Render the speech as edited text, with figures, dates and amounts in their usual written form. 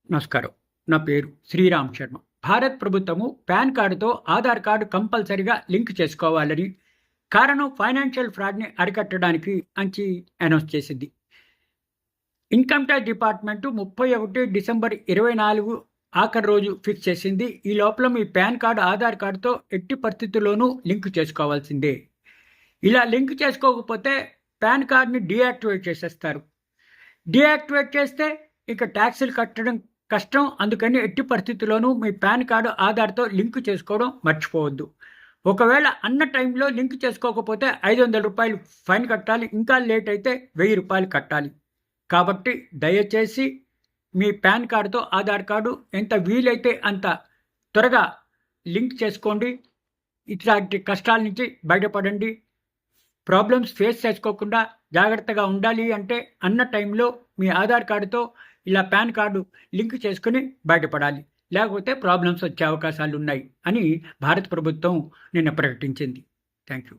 నమస్కారం. నా పేరు శ్రీరామ్ శర్మ. భారత్ ప్రభుత్వము పాన్ కార్డుతో ఆధార్ కార్డు కంపల్సరీగా లింక్ చేసుకోవాలని, కారణం ఫైనాన్షియల్ ఫ్రాడ్‌ని అరికట్టడానికి అంచి అనౌన్స్ చేసింది. ఇన్‌కమ్ టాక్స్ డిపార్ట్‌మెంటు 31 డిసెంబర్ 24 ఆఖరి రోజు ఫిక్స్ చేసింది. ఈ లోపల మీ పాన్ కార్డు ఆధార్ కార్డుతో ఎట్టి పరిస్థితుల్లోనూ లింక్ చేసుకోవాల్సిందే. ఇలా లింక్ చేసుకోకపోతే పాన్ కార్డ్‌ని డీయాక్టివేట్ చేసేస్తారు. డీయాక్టివేట్ చేస్తే ఇక ట్యాక్సులు కట్టడం కష్టం. అందుకని ఎట్టి పరిస్థితుల్లోనూ మీ పాన్ కార్డు ఆధార్‌తో లింక్ చేసుకోవడం మర్చిపోవద్దు. ఒకవేళ అన్న టైంలో లింక్ చేసుకోకపోతే రూ. 500 ఫైన్ కట్టాలి. ఇంకా లేట్ అయితే రూ. 1000 కట్టాలి. కాబట్టి దయచేసి మీ పాన్ కార్డుతో ఆధార్ కార్డు ఎంత వీలైతే అంత త్వరగా లింక్ చేసుకోండి. ఇట్లాంటి కష్టాల నుంచి బయటపడండి. ప్రాబ్లమ్స్ ఫేస్ చేసుకోకుండా జాగ్రత్తగా ఉండాలి అంటే అన్న టైంలో మీ ఆధార్ కార్డుతో ఇలా పాన్ కార్డు లింక్ చేసుకుని బయటపడాలి. లేకపోతే ప్రాబ్లమ్స్ వచ్చే అవకాశాలు ఉన్నాయి అని భారత ప్రభుత్వం నిన్న ప్రకటించింది. Thank you.